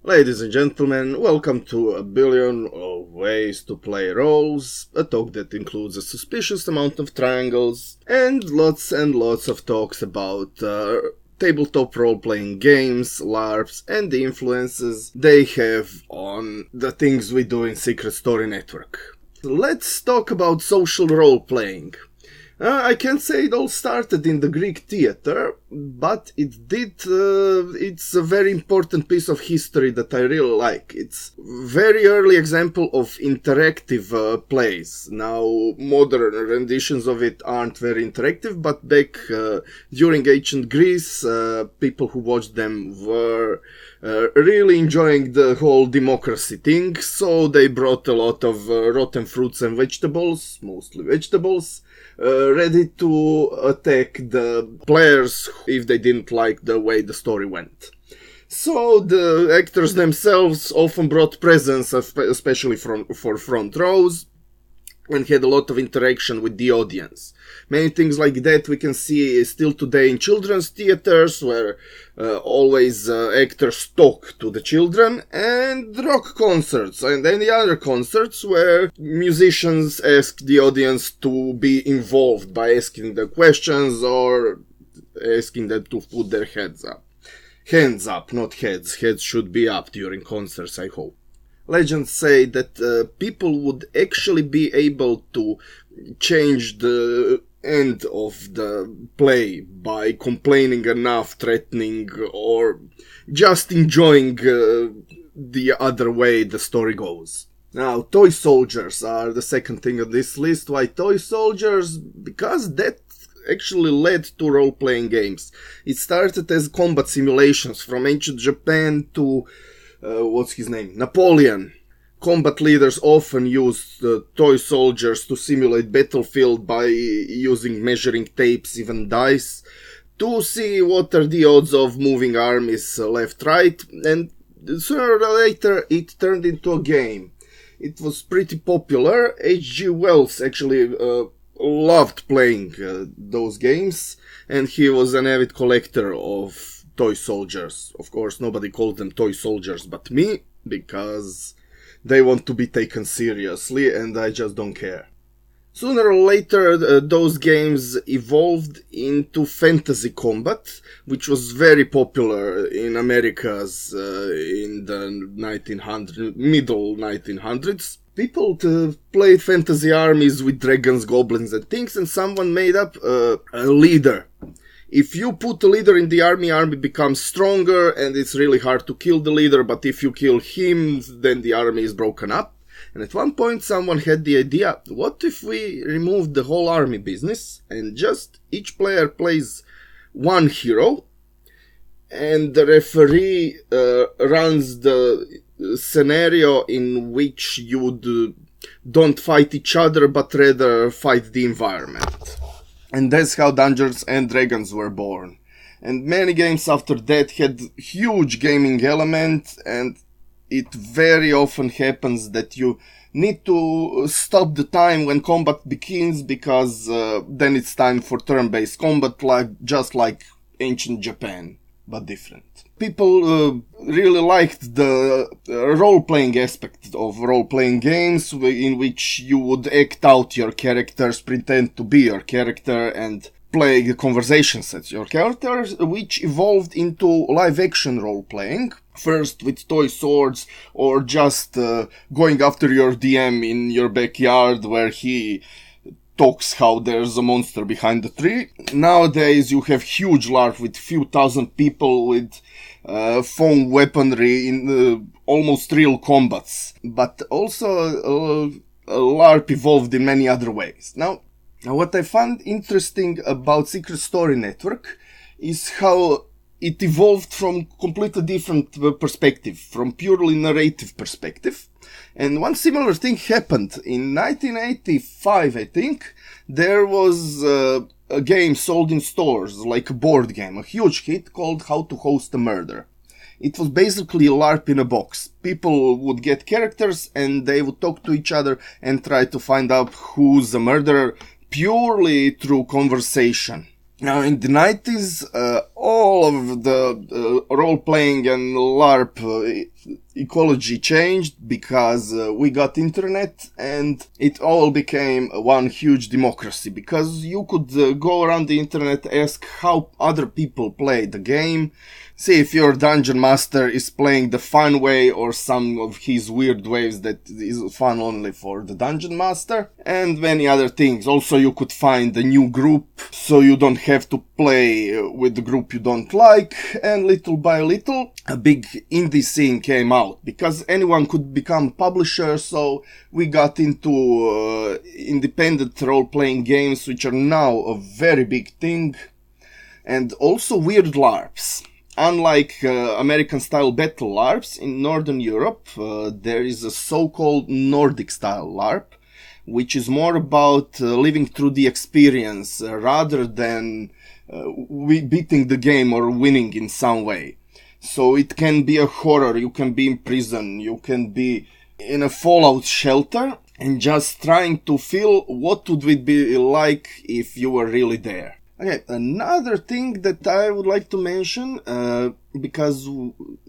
Ladies and gentlemen, welcome to A Billion of Ways to Play Roles, a talk that includes a suspicious amount of triangles and lots of talks about tabletop role-playing games, LARPS, and the influences they have on the things we do in Secret Story Network. Let's talk about social role-playing. I can say it all started in the Greek theater, but it's a very important piece of history that I really like. It's a very early example of interactive plays. Now, modern renditions of it aren't very interactive, but back during ancient Greece, people who watched them were really enjoying the whole democracy thing, so they brought a lot of rotten fruits and vegetables, mostly vegetables, ready to attack the players if they didn't like the way the story went. So the actors themselves often brought presents, especially for front rows, and had a lot of interaction with the audience. Many things like that we can see still today in children's theaters, where always actors talk to the children, and rock concerts and any other concerts where musicians ask the audience to be involved by asking the questions or asking them to put their heads up. Hands up, not heads. Heads should be up during concerts, I hope. Legends say that people would actually be able to change the end of the play by complaining enough, threatening, or just enjoying the other way the story goes. Now, toy soldiers are the second thing on this list. Why toy soldiers? Because that actually led to role-playing games. It started as combat simulations from ancient Japan to Napoleon. Combat leaders often used toy soldiers to simulate battlefield by using measuring tapes, even dice, to see what are the odds of moving armies left-right, and sooner or later it turned into a game. It was pretty popular. H.G. Wells actually loved playing those games, and he was an avid collector of toy soldiers. Of course, nobody called them toy soldiers but me, because they want to be taken seriously, and I just don't care. Sooner or later, those games evolved into fantasy combat, which was very popular in Americas in the middle 1900s. People played fantasy armies with dragons, goblins, and things, and someone made up a leader. If you put the leader in the army becomes stronger, and it's really hard to kill the leader, but if you kill him, then the army is broken up. And at one point someone had the idea, what if we remove the whole army business, and just each player plays one hero, and the referee runs the scenario in which you don't fight each other, but rather fight the environment. And that's how Dungeons and Dragons were born. And many games after that had huge gaming element, and it very often happens that you need to stop the time when combat begins, because then it's time for turn-based combat, just like ancient Japan, but different. People really liked the role-playing aspect of role-playing games, in which you would act out your characters, pretend to be your character, and play conversations as your character, which evolved into live-action role-playing. First with toy swords, or just going after your DM in your backyard, where he talks how there's a monster behind the tree. Nowadays you have huge LARP with few thousand people with foam weaponry in almost real combats. But also LARP evolved in many other ways. Now, what I found interesting about Secret Story Network is how it evolved from completely different perspective, from purely narrative perspective. And one similar thing happened. In 1985, I think, there was a game sold in stores, like a board game, a huge hit called How to Host a Murder. It was basically a LARP in a box. People would get characters and they would talk to each other and try to find out who's the murderer purely through conversation. Now, in the 90s, all of the role-playing and LARP ecology changed because we got internet and it all became one huge democracy, because you could go around the internet, ask how other people play the game, see if your dungeon master is playing the fun way or some of his weird ways that is fun only for the dungeon master, and many other things. Also, you could find a new group, so you don't have to play with the group you don't like, and little by little, a big indie scene came out, because anyone could become publisher, so we got into independent role-playing games, which are now a very big thing, and also weird LARPs. Unlike American-style battle LARPs, in Northern Europe, there is a so-called Nordic-style LARP, which is more about living through the experience rather than beating the game or winning in some way. So it can be a horror, you can be in prison, you can be in a fallout shelter, and just trying to feel what would it be like if you were really there. Okay, another thing that I would like to mention, because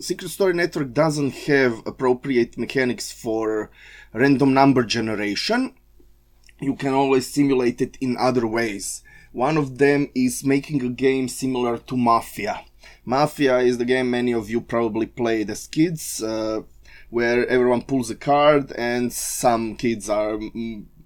Secret Story Network doesn't have appropriate mechanics for random number generation, you can always simulate it in other ways. One of them is making a game similar to Mafia. Mafia is the game many of you probably played as kids, where everyone pulls a card and some kids are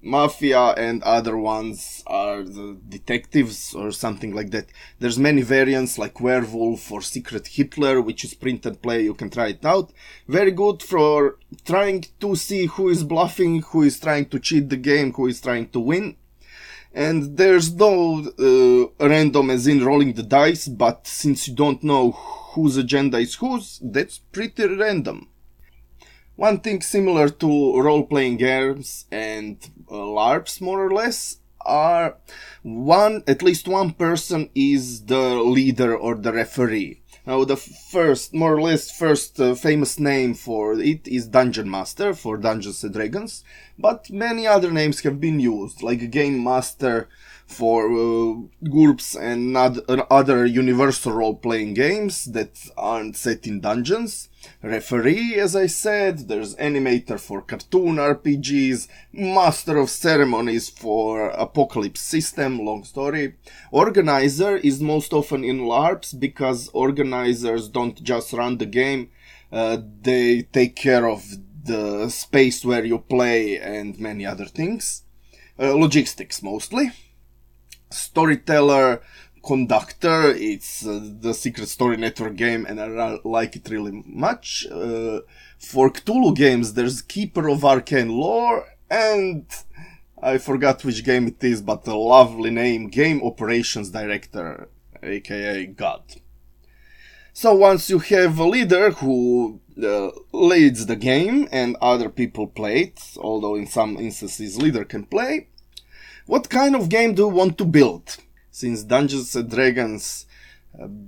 Mafia and other ones are the detectives or something like that. There's many variants like Werewolf or Secret Hitler, which is print and play. You can try it out. Very good for trying to see who is bluffing, who is trying to cheat the game, who is trying to win. And there's no random as in rolling the dice, but since you don't know whose agenda is whose, that's pretty random. One thing similar to role-playing games and LARPs, more or less, are at least one person is the leader or the referee. Now, the first famous name for it is Dungeon Master for Dungeons and Dragons, but many other names have been used, like Game Master for GURPS and other universal role-playing games that aren't set in dungeons. Referee, as I said, there's Animator for cartoon RPGs, Master of Ceremonies for Apocalypse System, long story. Organizer is most often in LARPs because organizers don't just run the game, they take care of the space where you play and many other things. Logistics mostly. Storyteller, conductor, it's the Secret Story Network game and I like it really much. For Cthulhu games there's Keeper of Arcane Lore, and I forgot which game it is, but a lovely name, Game Operations Director, aka God. So once you have a leader who leads the game and other people play it, although in some instances leader can play, what kind of game do you want to build? Since Dungeons and Dragons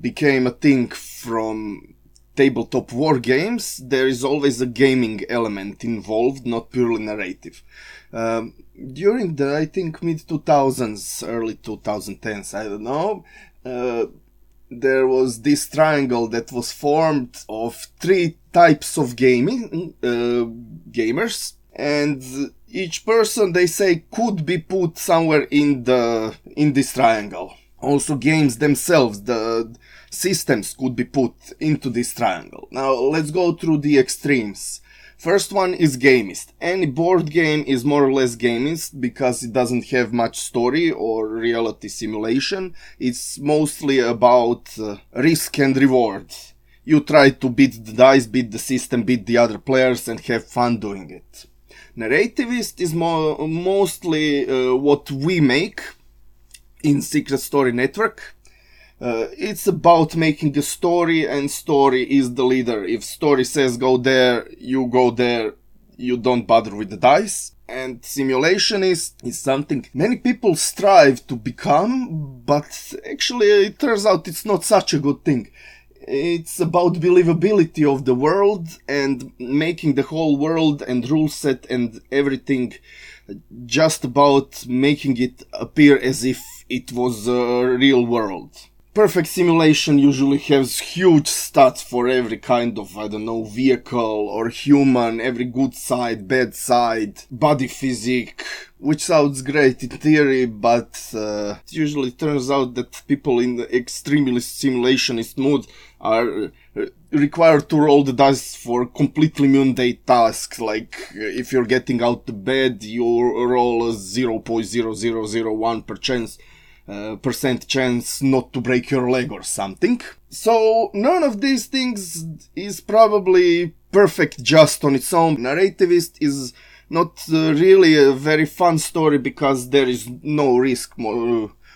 became a thing from tabletop war games, there is always a gaming element involved, not purely narrative. During the, I think, mid-2000s, early 2010s, I don't know, there was this triangle that was formed of three types of gamers, and each person, they say, could be put somewhere in this triangle. Also, games themselves, the systems could be put into this triangle. Now, let's go through the extremes. First one is gamist. Any board game is more or less gamist because it doesn't have much story or reality simulation. It's mostly about risk and reward. You try to beat the dice, beat the system, beat the other players and have fun doing it. Narrativist is mostly what we make in Secret Story Network. It's about making a story, and story is the leader. If story says go there, you don't bother with the dice. And simulationist is something many people strive to become, but actually it turns out it's not such a good thing. It's about believability of the world and making the whole world and rule set and everything just about making it appear as if it was real world. Perfect Simulation usually has huge stats for every kind of, vehicle or human, every good side, bad side, body physique, which sounds great in theory, but it usually turns out that people in the extremely simulationist mood are required to roll the dice for completely mundane tasks, like if you're getting out of bed, you roll a 0.0001% chance not to break your leg or something. So none of these things is probably perfect just on its own. Narrativist is not really a very fun story because there is no risk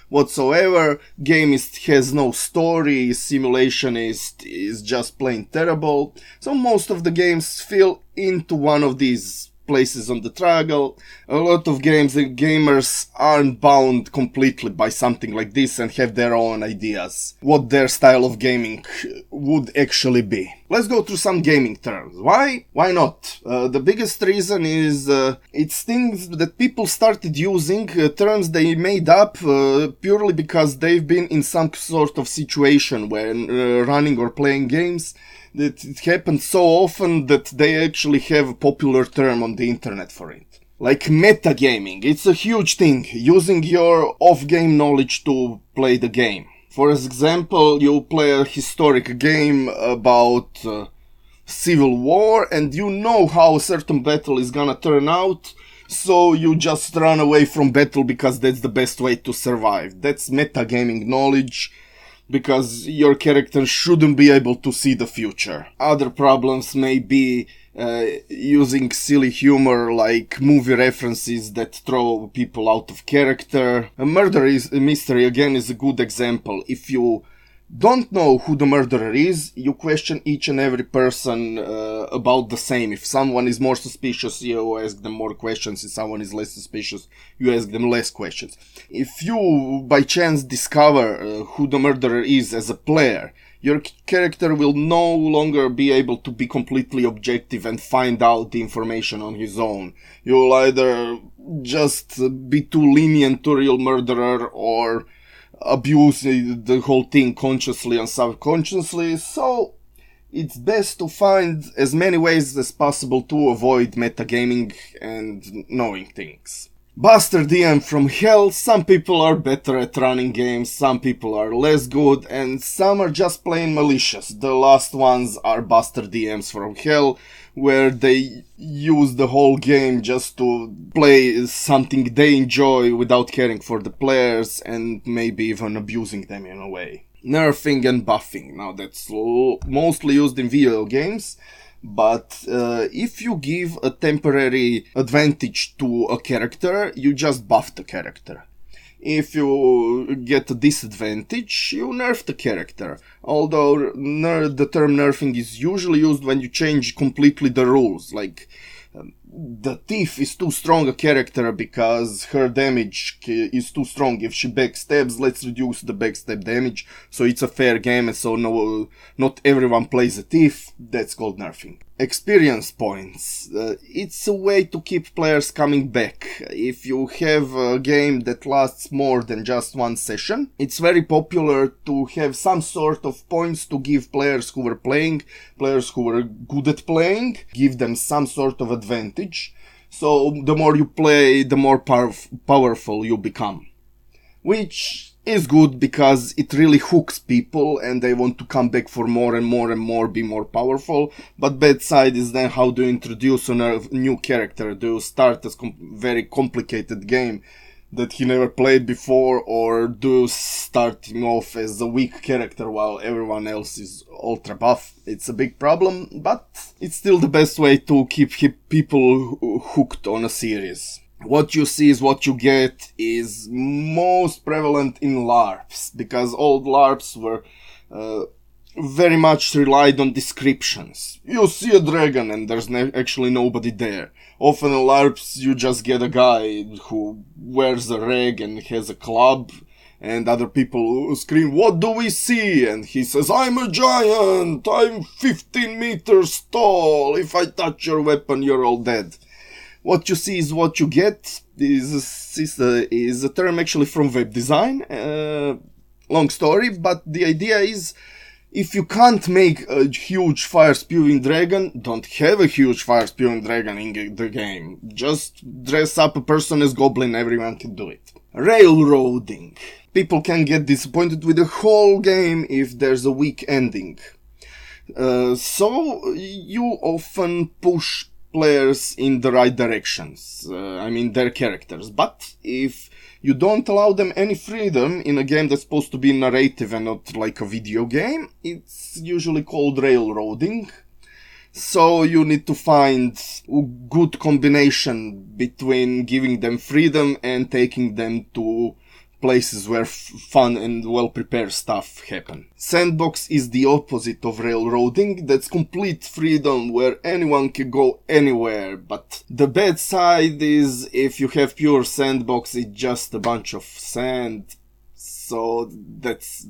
whatsoever. Gamist has no story, Simulationist is just plain terrible. So most of the games fall into one of these places on the triangle. A lot of gamers aren't bound completely by something like this and have their own ideas what their style of gaming would actually be. Let's go through some gaming terms. Why? Why not? The biggest reason is it's things that people started using, terms they made up purely because they've been in some sort of situation when running or playing games. That it happens so often that they actually have a popular term on the internet for it. Like metagaming, it's a huge thing, using your off-game knowledge to play the game. For example, you play a historic game about Civil War and you know how a certain battle is gonna turn out, so you just run away from battle because that's the best way to survive. That's metagaming knowledge, because your character shouldn't be able to see the future. Other problems may be using silly humor like movie references that throw people out of character. A murder mystery again is a good example. If you don't know who the murderer is, you question each and every person about the same. If someone is more suspicious, you ask them more questions. If someone is less suspicious, you ask them less questions. If you by chance discover who the murderer is as a player, your character will no longer be able to be completely objective and find out the information on his own. You'll either just be too lenient to real murderer or abuse the whole thing consciously and subconsciously, so it's best to find as many ways as possible to avoid metagaming and knowing things. Buster DM from hell, some people are better at running games, some people are less good, and some are just plain malicious. The last ones are Buster DMs from hell, where they use the whole game just to play something they enjoy without caring for the players and maybe even abusing them in a way. Nerfing and buffing. Now that's mostly used in video games, but if you give a temporary advantage to a character, you just buff the character. If you get a disadvantage, you nerf the character. Although the term nerfing is usually used when you change completely the rules. Like, the thief is too strong a character because her damage is too strong. If she backstabs, let's reduce the backstab damage so it's a fair game and so not everyone plays a thief. That's called nerfing. Experience points. It's a way to keep players coming back. If you have a game that lasts more than just one session, it's very popular to have some sort of points to give players who were playing, players who were good at playing, give them some sort of advantage. So the more you play, the more powerful you become. Which is good because it really hooks people and they want to come back for more and more and more, be more powerful. But bad side is then how do you introduce a new character? Do you start a very complicated game that he never played before, or do you start him off as a weak character while everyone else is ultra buff? It's a big problem, but it's still the best way to keep people hooked on a series. What you see is what you get is most prevalent in LARPS, because old LARPS were very much relied on descriptions. You see a dragon and there's actually nobody there. Often in LARPS you just get a guy who wears a rag and has a club, and other people scream, "What do we see?" And he says, "I'm a giant, I'm 15 meters tall, if I touch your weapon you're all dead." What you see is what you get is a term actually from web design. Long story, but the idea is, if you can't make a huge fire-spewing dragon, don't have a huge fire-spewing dragon in the game. Just dress up a person as goblin, everyone can do it. Railroading. People can get disappointed with the whole game if there's a weak ending. So you often push players in the right directions, their characters. But if you don't allow them any freedom in a game that's supposed to be narrative and not like a video game, it's usually called railroading. So you need to find a good combination between giving them freedom and taking them to places where fun and well-prepared stuff happen. Sandbox is the opposite of railroading. That's complete freedom where anyone can go anywhere. But the bad side is, if you have pure sandbox, it's just a bunch of sand. So that's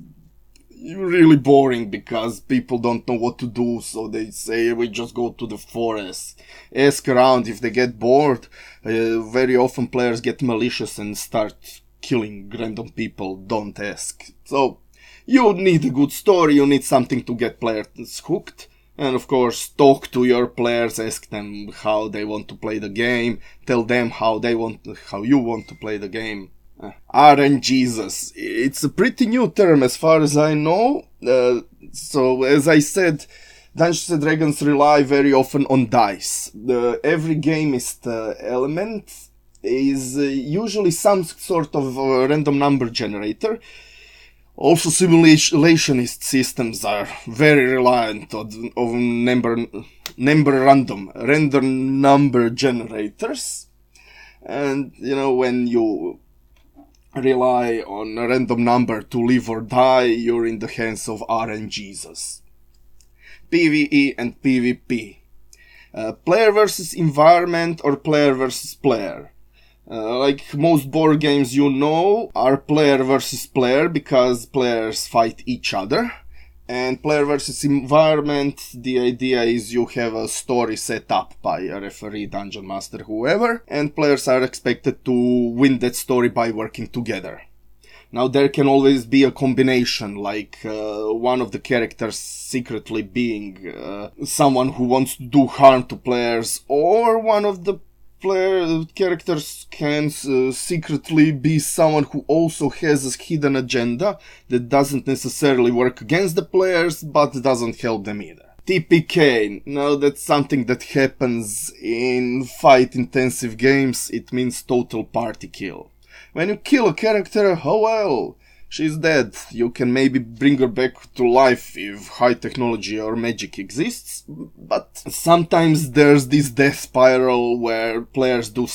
really boring because people don't know what to do. So they say, we just go to the forest. Ask around if they get bored. Very often players get malicious and start killing random people. Don't ask. So you need a good story, you need something to get players hooked, and of course talk to your players, ask them how they want to play the game, tell them how you want to play the game. RNGesus. It's a pretty new term as far as I know. So as I said, Dungeons and Dragons rely very often on dice. Every gamist element is usually some sort of random number generator. Also, simulationist systems are very reliant on random number generators. And, when you rely on a random number to live or die, you're in the hands of RNGesus. PvE and PvP. Player versus environment or player versus player. Like most board games are player versus player because players fight each other. And player versus environment, the idea is you have a story set up by a referee, dungeon master, whoever, and players are expected to win that story by working together. Now there can always be a combination, like one of the characters secretly being someone who wants to do harm to players, or one of the characters can secretly be someone who also has a hidden agenda that doesn't necessarily work against the players, but doesn't help them either. TPK. Now that's something that happens in fight-intensive games. It means total party kill. When you kill a character, oh well, she's dead. You can maybe bring her back to life if high technology or magic exists, but sometimes there's this death spiral where players do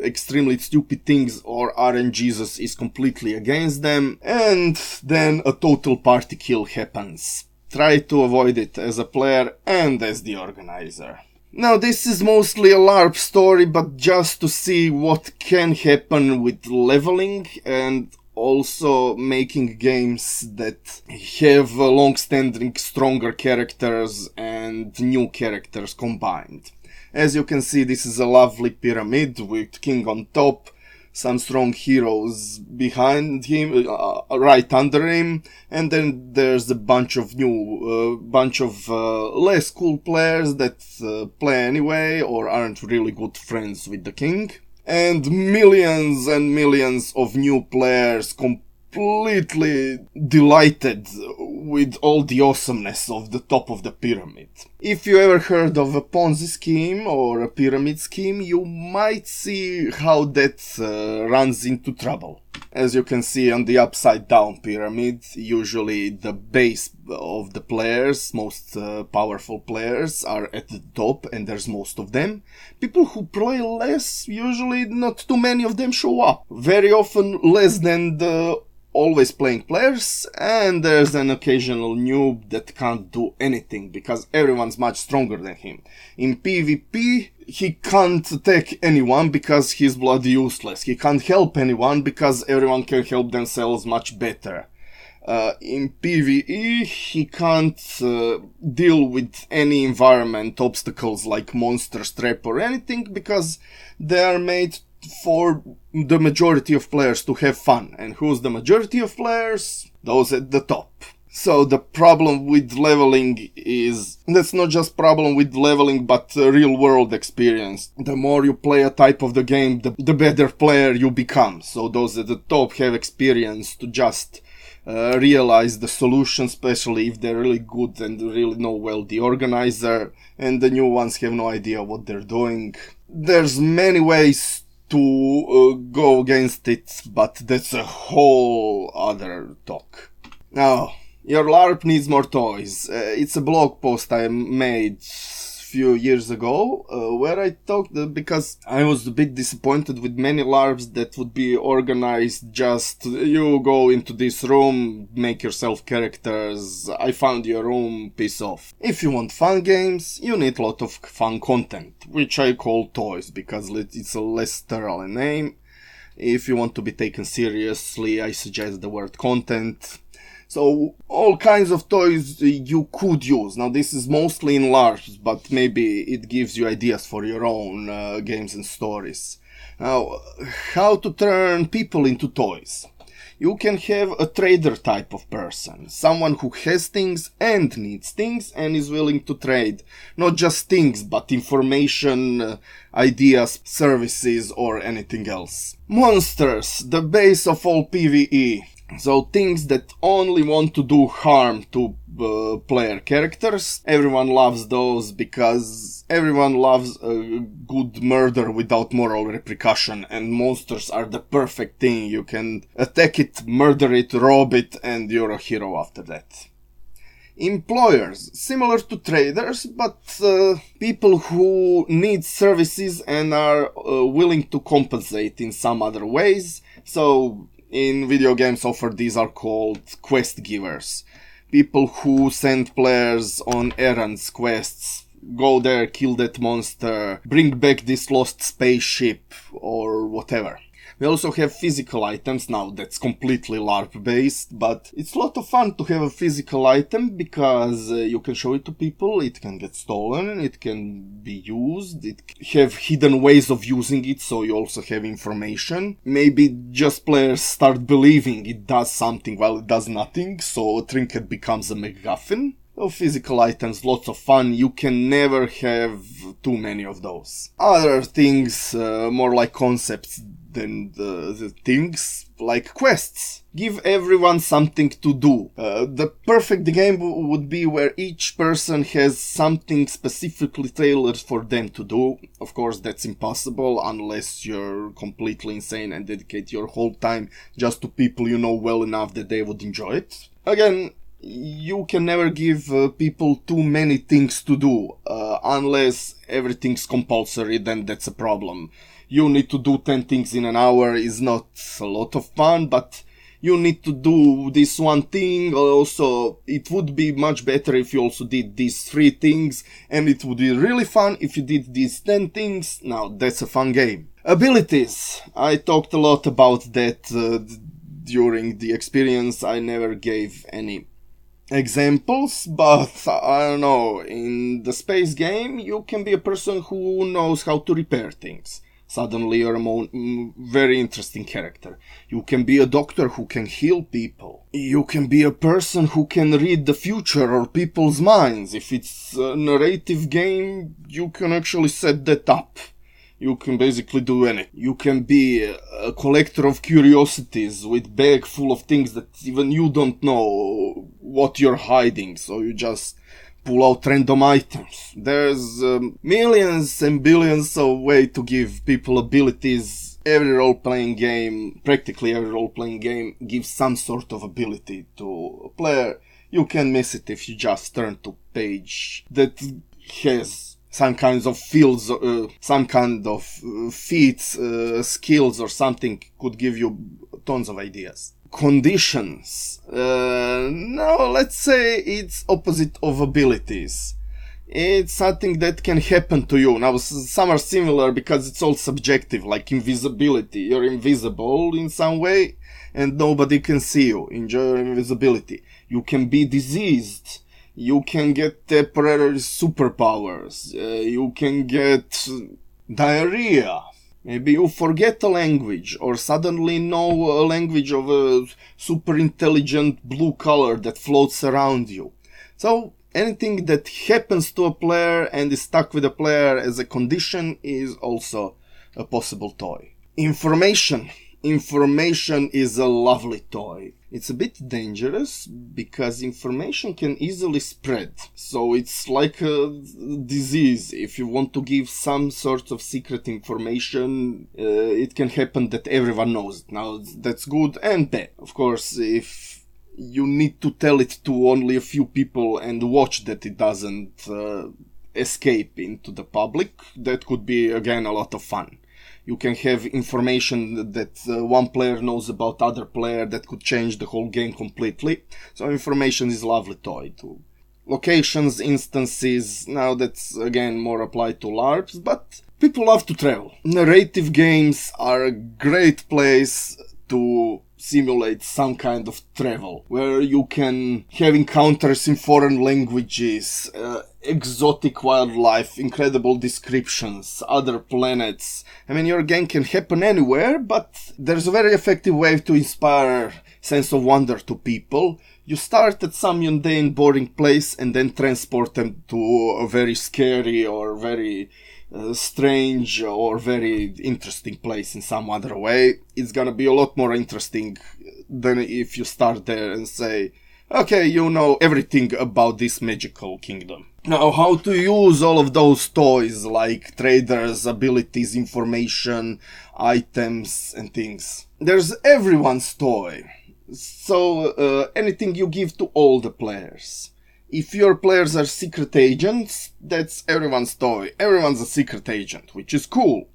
extremely stupid things or RNGesus is completely against them, and then a total party kill happens. Try to avoid it as a player and as the organizer. Now this is mostly a LARP story, but just to see what can happen with leveling and also making games that have long-standing stronger characters and new characters combined. As you can see, this is a lovely pyramid with king on top, some strong heroes behind him, right under him, and then there's a bunch of less cool players that play anyway or aren't really good friends with the king. And millions of new players completely delighted with all the awesomeness of the top of the pyramid. If you ever heard of a Ponzi scheme or a pyramid scheme, you might see how that runs into trouble. As you can see on the upside down pyramid, usually the base of the players, most powerful players, are at the top and there's most of them. People who play less, usually not too many of them show up. Very often less than the always playing players, and there's an occasional noob that can't do anything because everyone's much stronger than him. In PvP, he can't attack anyone because he's bloody useless. He can't help anyone because everyone can help themselves much better. In PvE, he can't deal with any environment obstacles like monsters, trap or anything, because they are made for the majority of players to have fun. And who's the majority of players? Those at the top. So the problem with leveling is, that's not just problem with leveling, but real world experience. The more you play a type of the game, the better player you become. So those at the top have experience to just realize the solution, especially if they're really good and really know well the organizer, and the new ones have no idea what they're doing. There's many ways to go against it, but that's a whole other talk. Now, your LARP needs more toys. It's a blog post I made a few years ago, where I talked, because I was a bit disappointed with many LARPs that would be organized just, you go into this room, make yourself characters, I found your room, peace off. If you want fun games, you need a lot of fun content, which I call toys, because it's a less sterile name. If you want to be taken seriously, I suggest the word content. So, all kinds of toys you could use. Now, this is mostly in LARPs, but maybe it gives you ideas for your own games and stories. Now, how to turn people into toys? You can have a trader type of person. Someone who has things and needs things and is willing to trade. Not just things, but information, ideas, services, or anything else. Monsters, the base of all PvE. So things that only want to do harm to player characters. Everyone loves those because everyone loves a good murder without moral repercussion, and monsters are the perfect thing. You can attack it, murder it, rob it, and you're a hero after that. Employers, similar to traders, but people who need services and are willing to compensate in some other ways. So in video games offered, these are called quest givers. People who send players on errands, quests, go there, kill that monster, bring back this lost spaceship, or whatever. We also have physical items. Now that's completely LARP based, but it's a lot of fun to have a physical item because you can show it to people, it can get stolen, it can be used, it have hidden ways of using it, so you also have information. Maybe just players start believing it does something while it does nothing, so a trinket becomes a MacGuffin. Physical items, lots of fun. You can never have too many of those. Other things, more like concepts than the things, like quests. Give everyone something to do. The perfect game would be where each person has something specifically tailored for them to do. Of course, that's impossible unless you're completely insane and dedicate your whole time just to people you know well enough that they would enjoy it. Again, you can never give people too many things to do, unless everything's compulsory, then that's a problem. You need to do 10 things in an hour is not a lot of fun, but you need to do this one thing. Also, it would be much better if you also did these 3 things, and it would be really fun if you did these 10 things. Now, that's a fun game. Abilities. I talked a lot about that during the experience. I never gave any examples, but I don't know, in the space game you can be a person who knows how to repair things. Suddenly you're a very interesting character. You can be a doctor who can heal people. You can be a person who can read the future or people's minds. If it's a narrative game, you can actually set that up. You can basically do anything. You can be a collector of curiosities with bag full of things that even you don't know what you're hiding, so you just pull out random items. There's millions and billions of ways to give people abilities. Every role-playing game, practically every role-playing game, gives some sort of ability to a player. You can miss it if you just turn to a page that has some kinds of fields, some kind of feats, skills or something could give you tons of ideas. Conditions. Now let's say it's opposite of abilities. it's something that can happen to you. Now, some are similar because it's all subjective, like invisibility. You're invisible in some way, and nobody can see you. Enjoy your invisibility. You can be diseased. You can get temporary superpowers. You can get diarrhea. Maybe you forget a language, or suddenly know a language of a super intelligent blue color that floats around you. So, anything that happens to a player and is stuck with a player as a condition is also a possible toy. Information. Information is a lovely toy. It's a bit dangerous because information can easily spread. So it's like a disease. If you want to give some sort of secret information, it can happen that everyone knows it. Now, that's good and bad. Of course, if you need to tell it to only a few people and watch that it doesn't escape into the public, that could be, again, a lot of fun. You can have information that one player knows about other player that could change the whole game completely. So information is a lovely toy too. Locations, instances, now that's again more applied to LARPs, but people love to travel. Narrative games are a great place to simulate some kind of travel, where you can have encounters in foreign languages, exotic wildlife, incredible descriptions, other planets. I mean, your game can happen anywhere, but there's a very effective way to inspire sense of wonder to people. You start at some mundane, boring place and then transport them to a very scary or very strange or very interesting place in some other way. It's gonna be a lot more interesting than if you start there and say, okay, you know everything about this magical kingdom. Now, how to use all of those toys, like traders, abilities, information, items, and things. There's everyone's toy. So, anything you give to all the players. If your players are secret agents, that's everyone's toy. Everyone's a secret agent, which is cool.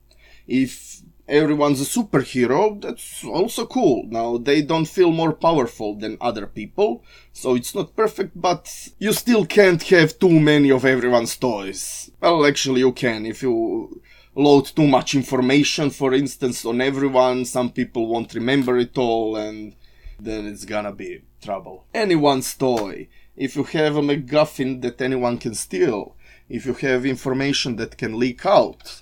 If everyone's a superhero, that's also cool. Now, they don't feel more powerful than other people, so it's not perfect, but you still can't have too many of everyone's toys. Well, actually you can. If you load too much information, for instance, on everyone, some people won't remember it all, and then it's gonna be trouble. Anyone's toy. If you have a MacGuffin that anyone can steal, if you have information that can leak out,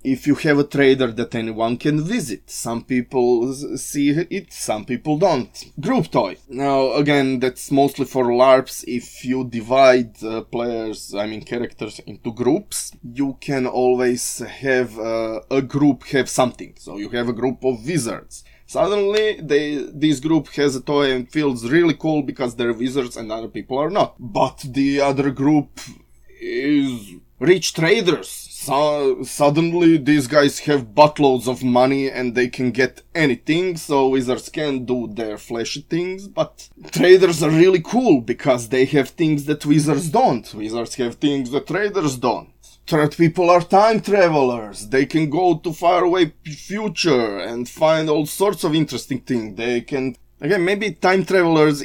if you have a trader that anyone can visit. Some people see it, some people don't. Group toy. Now, again, that's mostly for LARPs. If you divide characters into groups, you can always have a group have something. So you have a group of wizards. Suddenly, this group has a toy and feels really cool because they're wizards and other people are not. But the other group is rich traders. So suddenly, these guys have buttloads of money and they can get anything, so wizards can do their flashy things, but traders are really cool because they have things that wizards don't. Wizards have things that traders don't. Third people are time travelers. They can go to faraway future and find all sorts of interesting things. They can... Again, maybe time travelers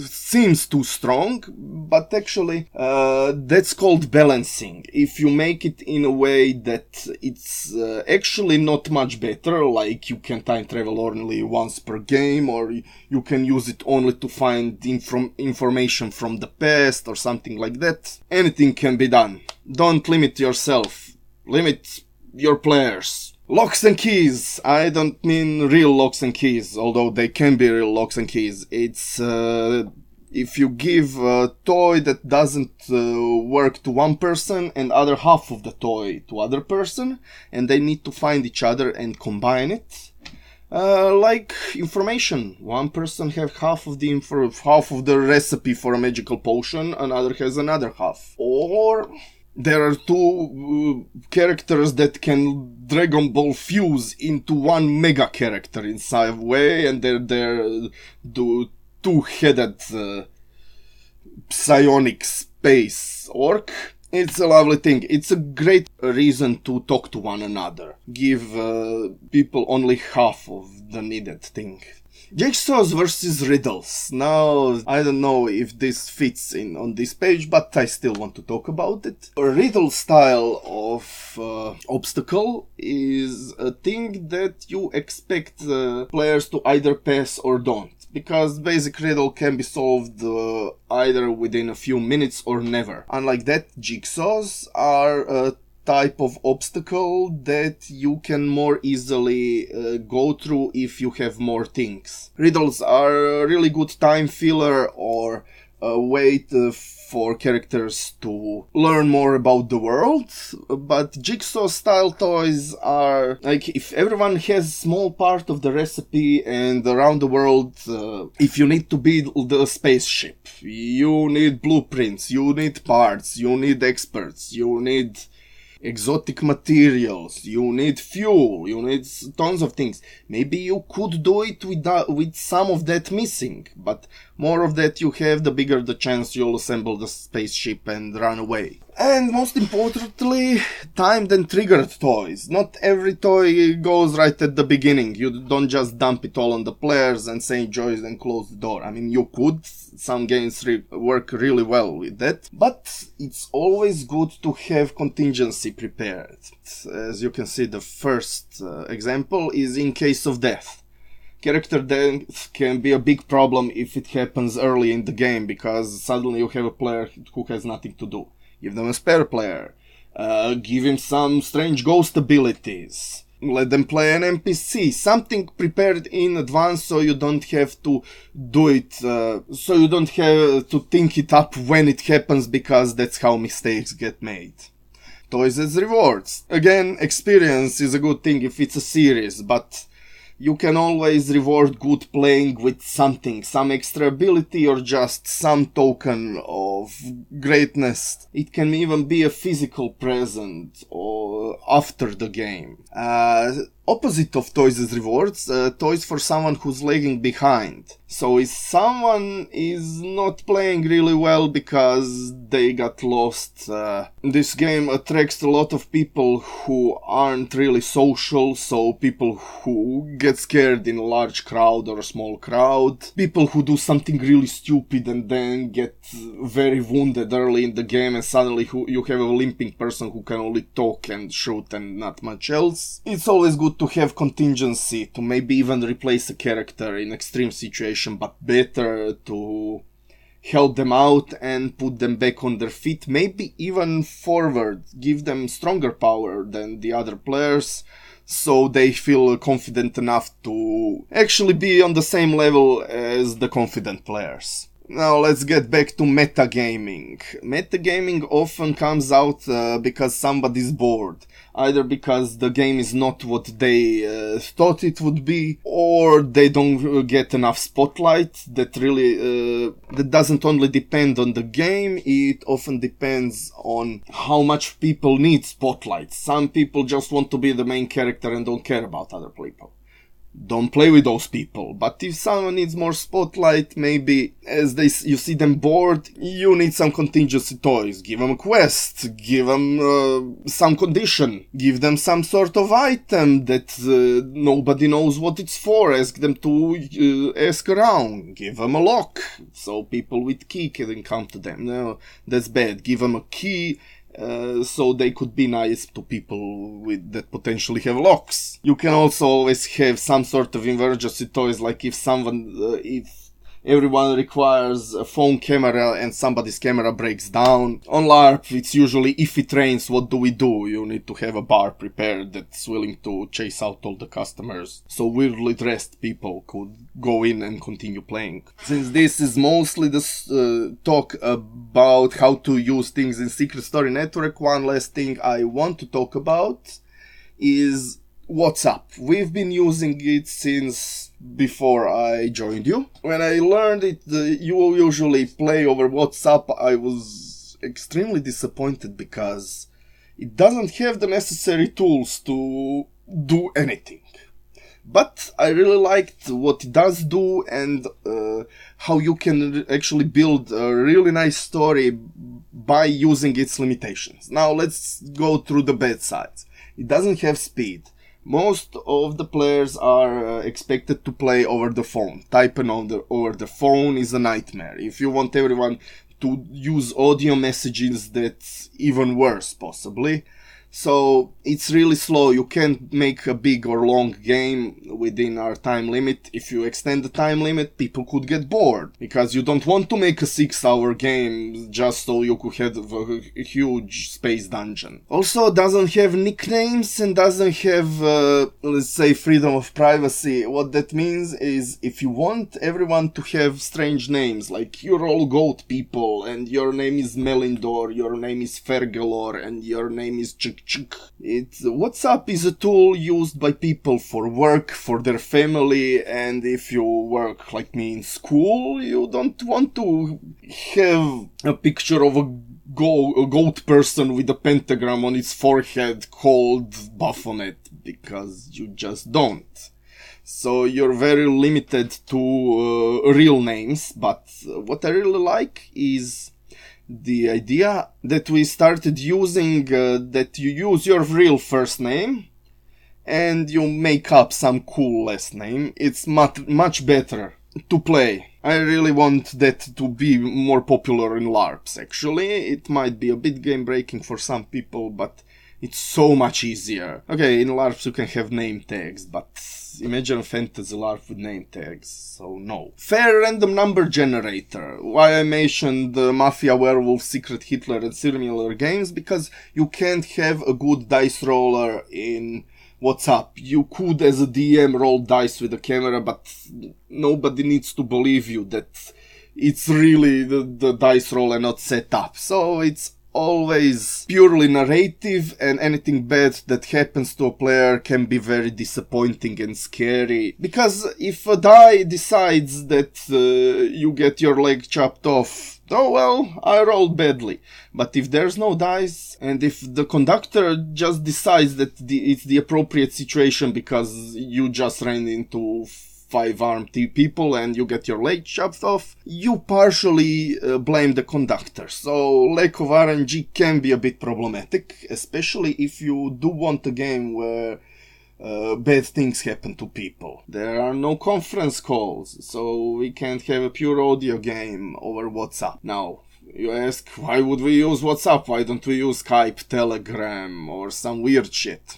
seems too strong, but actually that's called balancing. If you make it in a way that it's actually not much better, like you can time travel only once per game, or you can use it only to find information from the past or something like that, anything can be done. Don't limit yourself. Limit your players. Locks and keys. I don't mean real locks and keys, although they can be real locks and keys. It's if you give a toy that doesn't work to one person and other half of the toy to other person, and they need to find each other and combine it. Like information. One person have half of the recipe for a magical potion, another has another half. Or there are two characters that can Dragon Ball fuse into one mega character in some way, and they're two-headed psionic space orc. It's a lovely thing. It's a great reason to talk to one another. Give people only half of the needed thing. Jigsaws versus riddles. Now, I don't know if this fits in on this page, but I still want to talk about it. A riddle style of obstacle is a thing that you expect players to either pass or don't. Because basic riddle can be solved either within a few minutes or never. Unlike that, jigsaws are a type of obstacle that you can more easily go through if you have more things. Riddles are a really good time filler or a way for characters to learn more about the world, but jigsaw style toys are like if everyone has a small part of the recipe, and around the world if you need to build the spaceship, you need blueprints, you need parts, you need experts, you need exotic materials, you need fuel, you need tons of things. Maybe you could do it with some of that missing, but more of that you have, the bigger the chance you'll assemble the spaceship and run away. And most importantly, timed and triggered toys. Not every toy goes right at the beginning. You don't just dump it all on the players and say enjoy and close the door. I mean, you could. Some games work really well with that. But it's always good to have contingency prepared. As you can see, the first example is in case of death. Character death can be a big problem if it happens early in the game, because suddenly you have a player who has nothing to do. Give them a spare player. Give him some strange ghost abilities. Let them play an NPC. Something prepared in advance so you don't have to do it, so you don't have to think it up when it happens, because that's how mistakes get made. Toys as rewards. Again, experience is a good thing if it's a series, but you can always reward good playing with something, some extra ability or just some token of greatness. It can even be a physical present or after the game. Opposite of toys as rewards, toys for someone who's lagging behind. So if someone is not playing really well because they got lost, this game attracts a lot of people who aren't really social, so people who get scared in a large crowd or a small crowd, people who do something really stupid and then get very wounded early in the game, and suddenly you have a limping person who can only talk and shoot and not much else. It's always good to have contingency, to maybe even replace a character in extreme situation, but better to help them out and put them back on their feet, maybe even forward, give them stronger power than the other players, so they feel confident enough to actually be on the same level as the confident players. Now let's get back to metagaming. Metagaming often comes out because somebody's bored. Either because the game is not what they thought it would be, or they don't get enough spotlight. That really that doesn't only depend on the game, it often depends on how much people need spotlight. Some people just want to be the main character and don't care about other people. Don't play with those people. But if someone needs more spotlight, maybe as you see them bored, you need some contingency toys. Give them a quest, give them some condition, give them some sort of item that nobody knows what it's for. Ask them to ask around. Give them a lock so people with key can come to them. No, that's bad. Give them a key so they could be nice to people that potentially have locks. You can also always have some sort of emergency toys, like if everyone requires a phone camera and somebody's camera breaks down. On LARP, it's usually if it rains, what do we do? You need to have a bar prepared that's willing to chase out all the customers, so weirdly dressed people could go in and continue playing. Since this is mostly the talk about how to use things in Secret Story Network, one last thing I want to talk about is WhatsApp. We've been using it since before I joined you. When I learned it, you usually play over WhatsApp, I was extremely disappointed because it doesn't have the necessary tools to do anything. But I really liked what it does do and how you can actually build a really nice story by using its limitations. Now let's go through the bad sides. It doesn't have speed. Most of the players are expected to play over the phone. Typing over the phone is a nightmare. If you want everyone to use audio messages, that's even worse, possibly. So it's really slow. You can't make a big or long game within our time limit. If you extend the time limit, people could get bored, because you don't want to make a 6-hour game just so you could have a huge space dungeon. Also, doesn't have nicknames and doesn't have, let's say, freedom of privacy. What that means is, if you want everyone to have strange names, like you're all goat people, and your name is Melindor, your name is Fergalor, and your name is WhatsApp is a tool used by people for work, for their family, and if you work like me in school, you don't want to have a picture of a goat person with a pentagram on its forehead called Baphomet, because you just don't. So you're very limited to real names, but what I really like is the idea that we started using that you use your real first name and you make up some cool last name. It's much better to play. I really want that to be more popular in LARPS, actually. It might be a bit game breaking for some people, but it's so much easier. Okay, in LARPS you can have name tags, but imagine a fantasy LARP with name tags, so no. Fair random number generator. Why I mentioned Mafia, Werewolf, Secret Hitler and similar games? Because you can't have a good dice roller in WhatsApp. You could, as a DM, roll dice with a camera, but nobody needs to believe you that it's really the dice roll and not set up. So it's always purely narrative, and anything bad that happens to a player can be very disappointing and scary. Because if a die decides that you get your leg chopped off, oh well, I rolled badly. But if there's no dice, and if the conductor just decides that it's the appropriate situation because you just ran into 5 armed people and you get your leg chopped off, you partially blame the conductor. So lack of RNG can be a bit problematic, especially if you do want a game where bad things happen to people. There are no conference calls, so we can't have a pure audio game over WhatsApp. Now, you ask, why would we use WhatsApp? Why don't we use Skype, Telegram, or some weird shit?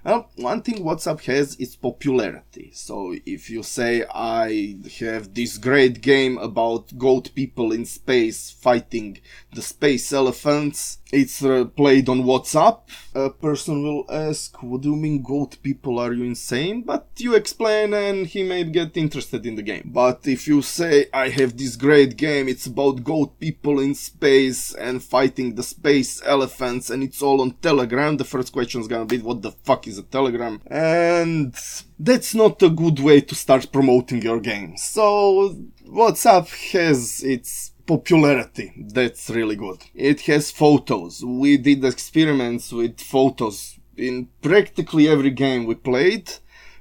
Well, one thing WhatsApp has is popularity. So if you say, I have this great game about goat people in space fighting the space elephants, it's played on WhatsApp, a person will ask, what do you mean goat people, are you insane? But you explain and he may get interested in the game. But if you say, I have this great game, it's about goat people in space and fighting the space elephants, and it's all on Telegram, the first question is gonna be, what the fuck is a Telegram? And that's not a good way to start promoting your game. So WhatsApp has its popularity. That's really good. It has photos. We did experiments with photos in practically every game we played,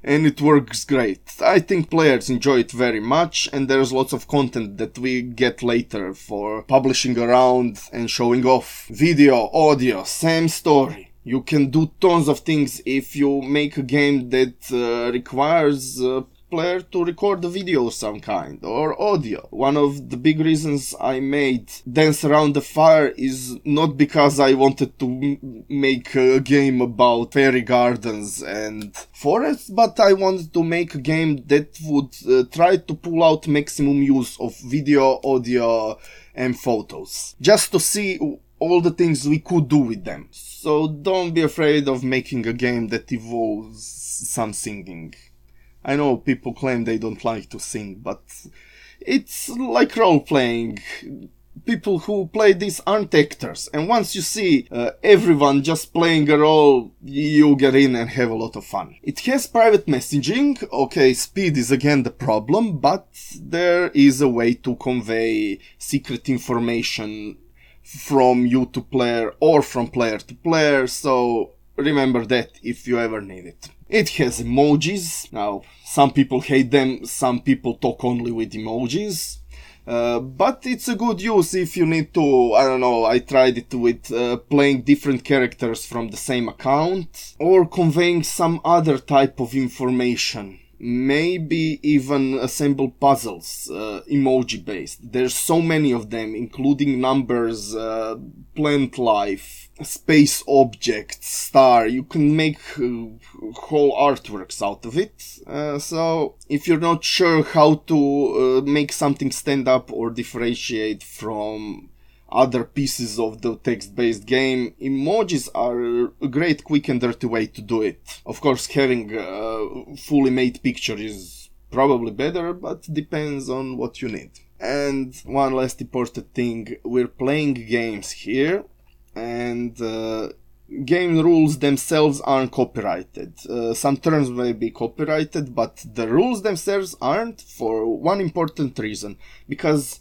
and it works great. I think players enjoy it very much, and there's lots of content that we get later for publishing around and showing off. Video, audio, same story. You can do tons of things if you make a game that requires player to record a video of some kind, or audio. One of the big reasons I made Dance Around the Fire is not because I wanted to make a game about fairy gardens and forests, but I wanted to make a game that would try to pull out maximum use of video, audio and photos, just to see all the things we could do with them. So don't be afraid of making a game that involves some singing. I know people claim they don't like to sing, but it's like role-playing. People who play this aren't actors, and once you see everyone just playing a role, you get in and have a lot of fun. It has private messaging. Okay, speed is again the problem, but there is a way to convey secret information from you to player or from player to player, so remember that if you ever need it. It has emojis. Now, some people hate them, some people talk only with emojis. But it's a good use if you need to, I don't know, I tried it with playing different characters from the same account, or conveying some other type of information. Maybe even assemble puzzles, emoji based. There's so many of them, including numbers, plant life, space objects, star. You can make whole artworks out of it. So if you're not sure how to make something stand up or differentiate from other pieces of the text-based game, emojis are a great, quick and dirty way to do it. Of course, having a fully made picture is probably better, but depends on what you need. And one last important thing, we're playing games here, and game rules themselves aren't copyrighted. Some terms may be copyrighted, but the rules themselves aren't, for one important reason, because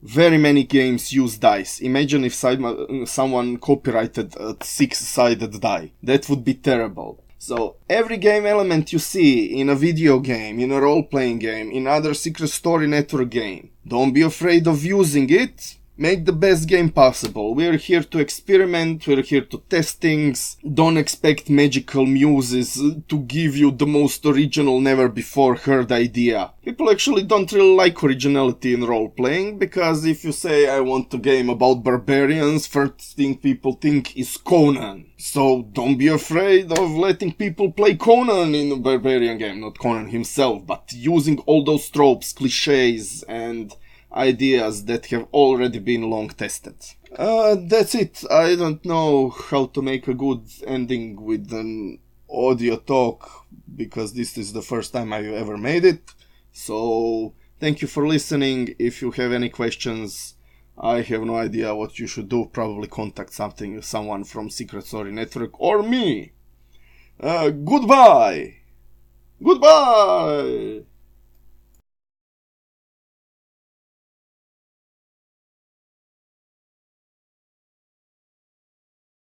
very many games use dice. Imagine if someone copyrighted a 6-sided die. That would be terrible. So every game element you see in a video game, in a role-playing game, in other Secret Story Network game, don't be afraid of using it. Make the best game possible. We're here to experiment, we're here to test things. Don't expect magical muses to give you the most original, never before heard idea. People actually don't really like originality in role-playing, because if you say I want a game about barbarians, first thing people think is Conan. So don't be afraid of letting people play Conan in a barbarian game. Not Conan himself, but using all those tropes, cliches, and ideas that have already been long tested. That's it. I don't know how to make a good ending with an audio talk, because this is the first time I've ever made it. So thank you for listening. If you have any questions, I have no idea what you should do. Probably contact someone from Secret Story Network or me. Goodbye.